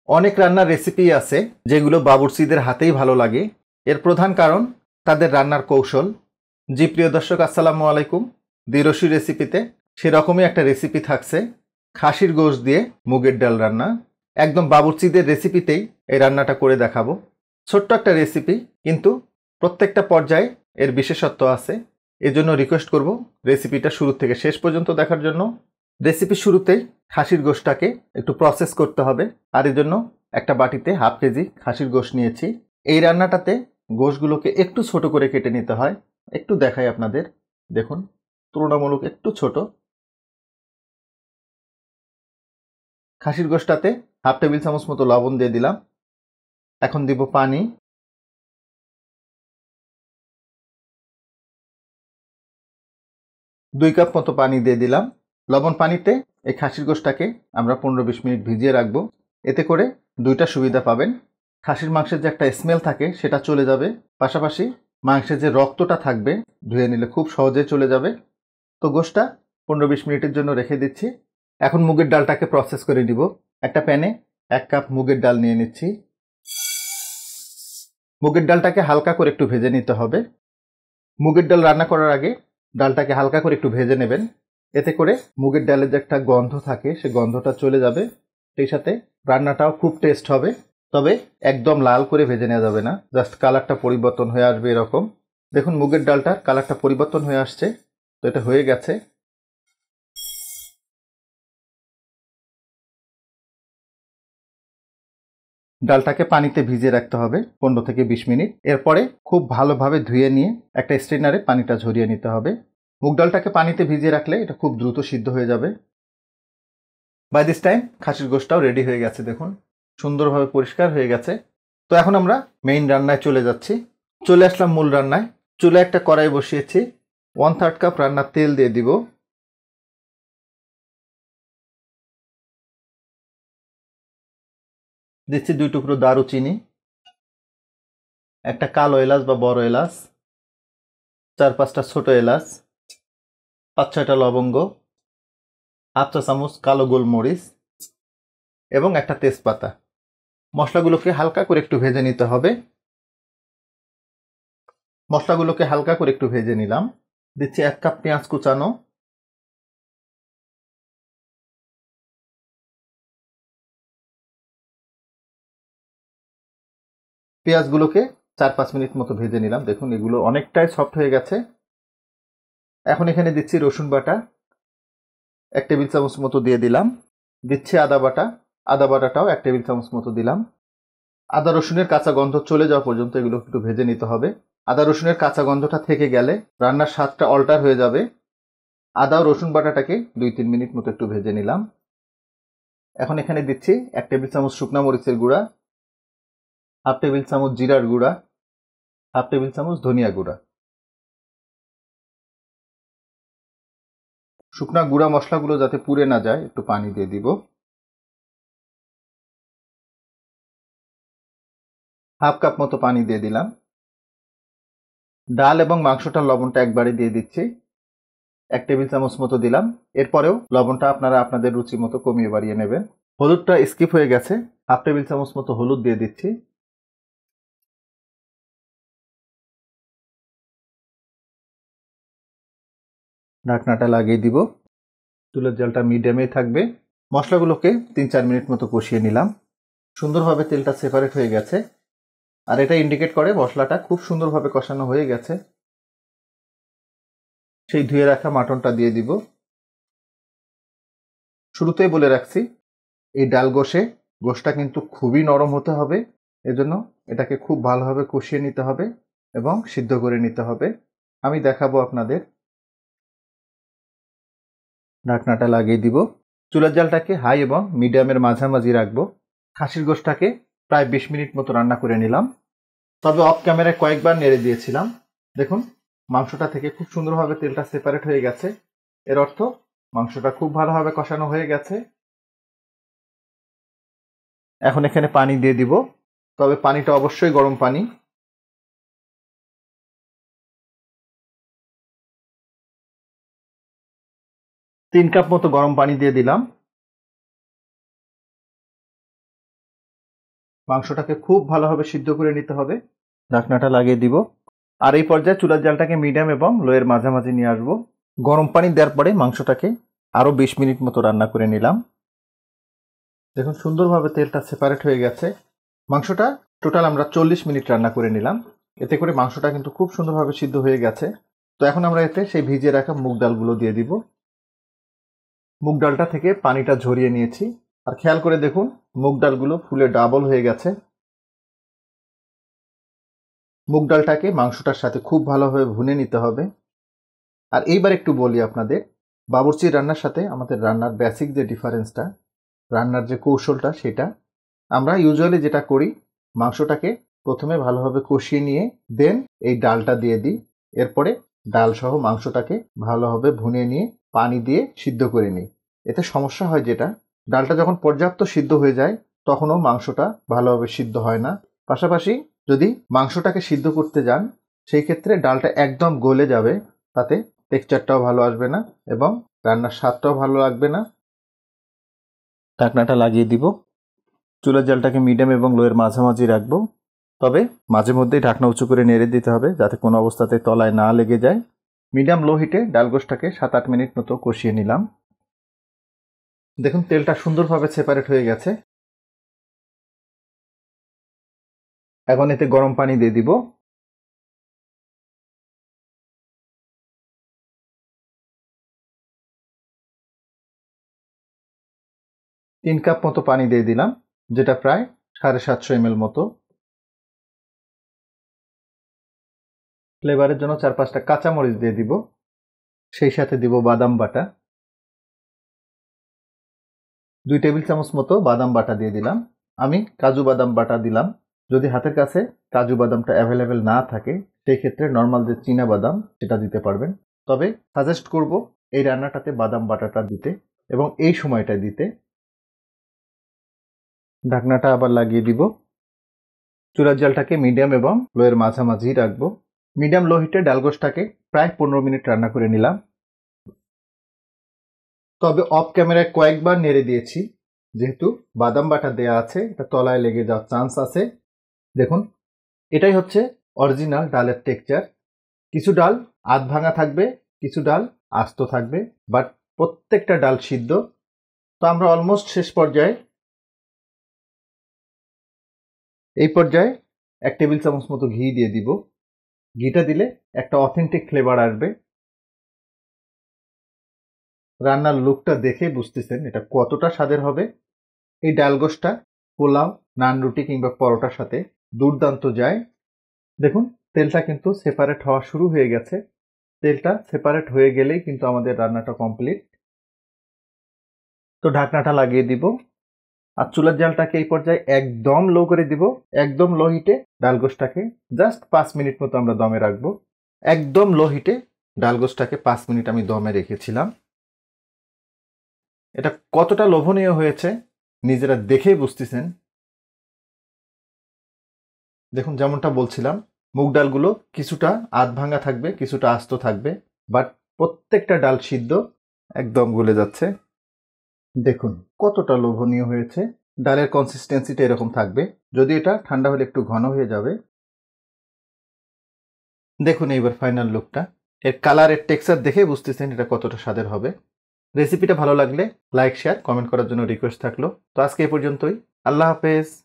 অনেক রান্নার রেসিপি আছে যেগুলো বাবুর্চিদের হাতেই ভালো লাগে। এর প্রধান কারণ তাদের রান্নার কৌশল। জি প্রিয় দর্শক, আসসালামু আলাইকুম। দিরশি রেসিপিতে সেরকমই একটা রেসিপি থাকছে, খাসির গোশত দিয়ে মুগের ডাল রান্না। একদম বাবুর্চিদের রেসিপিতেই এই রান্নাটা করে দেখাবো। ছোট্ট একটা রেসিপি, কিন্তু প্রত্যেকটা পর্যায়ে এর বিশেষত্ব আছে। এজন্য রিকোয়েস্ট করব রেসিপিটা শুরু থেকে শেষ পর্যন্ত দেখার জন্য। রেসিপি শুরুতেই খাসির গোশতটাকে একটু প্রসেস করতে হবে, আর এর জন্য একটা বাটিতে হাফ কেজি খাসির গোশত নিয়েছি। এই রান্নাটাতে গোশতগুলোকে একটু ছোট করে কেটে নিতে হয়। একটু দেখাই আপনাদের, দেখুন তুলনামূলক একটু ছোট। খাসির গোশতটাতে হাফ টেবিল চামচ মতো লবণ দিয়ে দিলাম। এখন দিব পানি। দুই কাপ মতো পানি দিয়ে দিলাম। লবণ পানিতে এই খাসির গোশতটাকে আমরা 15-20 মিনিট ভিজিয়ে রাখবো। এতে করে দুইটা সুবিধা পাবেন। খাসির মাংসের যে একটা স্মেল থাকে সেটা চলে যাবে, পাশাপাশি মাংসের যে রক্তটা থাকবে ধুয়ে নিলে খুব সহজে চলে যাবে। তো গোশতটা 15-20 মিনিটের জন্য রেখে দিচ্ছি। এখন মুগের ডালটাকে প্রসেস করে নিব। একটা প্যানে 1 কাপ মুগের ডাল নিয়ে নিচ্ছি। মুগের ডালটাকে হালকা করে একটু ভেজে নিতে হবে। মুগের ডাল রান্না করার আগে ডালটাকে হালকা করে একটু ভেজে নেবেন। এতে করে মুগের ডালের যে একটা গন্ধ থাকে সে গন্ধটা চলে যাবে, সেই সাথে রান্নাটাও খুব টেস্ট হবে। তবে একদম লাল করে ভেজে নেওয়া যাবে না, জাস্ট কালারটা পরিবর্তন হয়ে আসবে এরকম। দেখুন মুগের ডালটার কালারটা পরিবর্তন হয়ে আসছে, তো এটা হয়ে গেছে। ডালটাকে পানিতে ভিজিয়ে রাখতে হবে 15-20 মিনিট। এরপরে খুব ভালোভাবে ধুয়ে নিয়ে একটা স্ট্রেনারে পানিটা ঝরিয়ে নিতে হবে। মুগ ডালটাকে পানিতে ভিজিয়ে রাখলে এটা খুব দ্রুত সিদ্ধ হয়ে যাবে। বাই দিস টাইম খাসির গোশতটাও রেডি হয়ে গেছে, দেখুন সুন্দরভাবে পরিষ্কার হয়ে গেছে। তো এখন আমরা মেইন রান্নায় চলে যাচ্ছি। চলে আসলাম মূল রান্নায়। চুলে একটা কড়াই বসিয়েছি। 1/3 কাপ রান্নার তেল দিয়ে দিব। দিচ্ছি 2 টুকরো দারুচিনি, একটা কালো এলাচ বা বড় এলাচ, 4-5টা ছোট এলাচ, 5-6টা লবঙ্গ, হাফ চা চামচ কালো গোলমরিচ এবং একটা তেজপাতা। মশলাগুলোকে হালকা করে একটু ভেজে নিতে হবে। মশলাগুলোকে হালকা করে একটু ভেজে নিলাম। দিচ্ছি 1 কাপ পেঁয়াজ কুচানো, পেঁয়াজগুলোকে 4-5 মিনিট মতো ভেজে নিলাম। দেখুন এগুলো অনেকটাই সফট হয়ে গেছে। এখন এখানে দিচ্ছি রসুন বাটা, 1 টেবিল চামচ মতো দিয়ে দিলাম। দিচ্ছি আদা বাটা, আদা বাটাটাও 1 টেবিল চামচ মতো দিলাম। আদা রসুনের কাঁচা গন্ধ চলে যাওয়া পর্যন্ত এগুলো একটু ভেজে নিতে হবে। আদা রসুনের কাঁচা গন্ধটা থেকে গেলে রান্নার স্বাদটা অল্টার হয়ে যাবে। আদা ও রসুন বাটাটাকে 2-3 মিনিট মতো একটু ভেজে নিলাম। এখন এখানে দিচ্ছি 1 টেবিল চামচ শুকনা মরিচের গুঁড়া, হাফ টেবিল চামচ জিরার গুঁড়া, হাফ টেবিল চামচ ধনিয়া গুঁড়া। শুকনা গুঁড়া মশলাগুলো যাতে পুড়ে না যায় একটু পানি দিয়ে দিব। হাফ কাপ মতো পানি দিয়ে দিলাম। ডাল এবং মাংসটার লবণটা একবারে দিয়ে দিচ্ছি, 1 টেবিল চামচ মতো দিলাম। এরপরেও লবণটা আপনারা আপনাদের রুচি মতো কমিয়ে বাড়িয়ে নেবেন। হলুদটা স্কিপ হয়ে গেছে, হাফ টেবিল চামচ মতো হলুদ দিয়ে দিচ্ছি। ঢাকনাটা লাগিয়ে দিব। চুলের জালটা মিডিয়ামেই থাকবে। মশলাগুলোকে 3-4 মিনিট মতো কষিয়ে নিলাম। সুন্দরভাবে তেলটা সেপারেট হয়ে গেছে, আর এটা ইন্ডিকেট করে মশলাটা খুব সুন্দরভাবে কষানো হয়ে গেছে। সেই ধুয়ে রাখা মাটনটা দিয়ে দিব। শুরুতেই বলে রাখছি, এই ডাল গোশটা কিন্তু খুবই নরম হতে হবে। এজন্য এটাকে খুব ভালোভাবে কষিয়ে নিতে হবে এবং সিদ্ধ করে নিতে হবে। আমি দেখাবো আপনাদের। ঢাকনাটা লাগিয়ে দিব। চুলার জালটাকে হাই এবং মিডিয়ামের মাঝামাঝি রাখবো। খাসির গোশটাকে প্রায় 20 মিনিট মতো রান্না করে নিলাম। তবে অফ ক্যামেরায় কয়েকবার নেড়ে দিয়েছিলাম। দেখুন মাংসটা থেকে খুব সুন্দরভাবে তেলটা সেপারেট হয়ে গেছে। এর অর্থ মাংসটা খুব ভালোভাবে কষানো হয়ে গেছে। এখন এখানে পানি দিয়ে দিব, তবে পানিটা অবশ্যই গরম পানি। তিন কাপ মতো গরম পানি দিয়ে দিলাম। মাংসটাকে খুব ভালোভাবে সিদ্ধ করে নিতে হবে। ঢাকনাটা লাগিয়ে দিব। আর এই পর্যায়ে চুলার জালটাকে মিডিয়াম এবং লোয়ের মাঝামাঝি নিয়ে আসবো। গরম পানি দেওয়ার পরে মাংসটাকে আরও 20 মিনিট মতো রান্না করে নিলাম। দেখুন সুন্দরভাবে তেলটা সেপারেট হয়ে গেছে। মাংসটা টোটাল আমরা 40 মিনিট রান্না করে নিলাম। এতে করে মাংসটা কিন্তু খুব সুন্দরভাবে সিদ্ধ হয়ে গেছে। তো এখন আমরা এতে সেই ভিজিয়ে রাখা মুগ ডালগুলো দিয়ে দিব। মুগ ডালটা থেকে পানিটা ঝরিয়ে নিয়েছি। আর খেয়াল করে দেখুন মুগ ডালগুলো ফুলে ডাবল হয়ে গেছে। মুগ ডালটাকে মাংসটার সাথে খুব ভালোভাবে ভুনে নিতে হবে। আর এইবার একটু বলি আপনাদের, বাবুর্চি রান্নার সাথে আমাদের রান্নার বেসিক যে ডিফারেন্সটা, রান্নার যে কৌশলটা, সেটা আমরা ইউজুয়ালি যেটা করি, মাংসটাকে প্রথমে ভালোভাবে কষিয়ে নিয়ে দেন এই ডালটা দিয়ে দিই। এরপরে ডাল সহ মাংসটাকে ভালোভাবে ভুনে নিয়ে পানি দিয়ে সিদ্ধ করে নিই। এতে সমস্যা হয় যেটা, ডালটা যখন পর্যাপ্ত সিদ্ধ হয়ে যায় তখনও মাংসটা ভালোভাবে সিদ্ধ হয় না। পাশাপাশি যদি মাংসটাকে সিদ্ধ করতে যান সেই ক্ষেত্রে ডালটা একদম গলে যাবে, তাতে টেক্সচারটাও ভালো আসবে না এবং রান্নার স্বাদটাও ভালো লাগবে না। ঢাকনাটা লাগিয়ে দিব। চুলার জালটাকে মিডিয়াম এবং লোয়ের মাঝামাঝি রাখবো। তবে মাঝে মধ্যেই ঢাকনা উঁচু করে নেড়ে দিতে হবে যাতে কোনো অবস্থাতে তলায় না লেগে যায়। মিডিয়াম লো হিটে ডাল গোশটাকে 7-8 মিনিট মতো কষিয়ে নিলাম। দেখুন তেলটা সুন্দরভাবে সেপারেট হয়ে গেছে। এখন এতে গরম পানি দিয়ে দিব। তিন কাপ মতো পানি দিয়ে দিলাম, যেটা প্রায় 750 ml মতো। ফ্লেভারের জন্য 4-5টা কাঁচামরিচ দিয়ে দিব। সেই সাথে দিব বাদাম বাটা। 2 টেবিল চামচ মতো বাদাম বাটা দিয়ে দিলাম। আমি কাজু বাদাম বাটা দিলাম। যদি হাতের কাছে কাজু বাদামটা অ্যাভেলেবেল না থাকে সেই ক্ষেত্রে নর্মাল যে চীনা বাদাম সেটা দিতে পারবেন। তবে সাজেস্ট করব এই রান্নাটাতে বাদাম বাটাটা দিতে এবং এই সময়টা দিতে। ঢাকনাটা আবার লাগিয়ে দিব। চুলার জালটাকে মিডিয়াম এবং লোয়ের মাঝামাঝি রাখবো। মিডিয়াম লো হিটে ডালগোশটাকে প্রায় 15 মিনিট রান্না করে নিলাম। তবে অফ ক্যামেরায় কয়েকবার নেড়ে দিয়েছি, যেহেতু বাদাম বাটা দেয়া আছে, এটা তলায় লেগে যাওয়ার চান্স আছে। দেখুন এটাই হচ্ছে অরিজিনাল ডালের টেক্সচার। কিছু ডাল আধ ভাঙা থাকবে, কিছু ডাল আস্ত থাকবে, বাট প্রত্যেকটা ডাল সিদ্ধ। তো আমরা অলমোস্ট শেষ পর্যায়ে। এই পর্যায়ে 1 টেবিল চামচ মতো ঘি দিয়ে দিব। ঘিটা দিলে একটা অথেন্টিক ফ্লেভার আসবে। রান্নার লুকটা দেখে বুঝতেছেন এটা কতটা স্বাদের হবে। এই ডালগোশটা পোলাও, নান, রুটি কিংবা পরোটার সাথে দুর্দান্ত যায়। দেখুন তেলটা কিন্তু সেপারেট হওয়া শুরু হয়ে গেছে। তেলটা সেপারেট হয়ে গেলেই কিন্তু আমাদের রান্নাটা কমপ্লিট। তো ঢাকনাটা লাগিয়ে দিব। আর চুলার জালটাকে এই পর্যায়ে একদম লো করে দিব। একদম লো হিটে ডালগোশটাকে জাস্ট 5 মিনিট মতো আমরা দমে রাখবো। একদম লো হিটে ডালগোশটাকে 5 মিনিট আমি দমে রেখেছিলাম। এটা কতটা লোভনীয় হয়েছে নিজেরা দেখেই বুঝতেছেন। দেখুন যেমনটা বলছিলাম, মুগ ডালগুলো কিছুটা আধ ভাঙা থাকবে, কিছুটা আস্ত থাকবে, বাট প্রত্যেকটা ডাল সিদ্ধ, একদম গলে যাচ্ছে। দেখুন কতটা লোভনীয় হয়েছে। ডালের কনসিস্টেন্সিটা এরকম থাকবে, যদি এটা ঠান্ডা হলে একটু ঘন হয়ে যাবে। দেখুন এইবার ফাইনাল লুকটা। এর কালারের টেক্সচার দেখে বুঝতেছেন এটা কতটা স্বাদের হবে। রেসিপিটা ভালো লাগলে লাইক, শেয়ার, কমেন্ট করার জন্য রিকোয়েস্ট থাকলো। তো আজকে এই পর্যন্তই। আল্লাহ হাফেজ।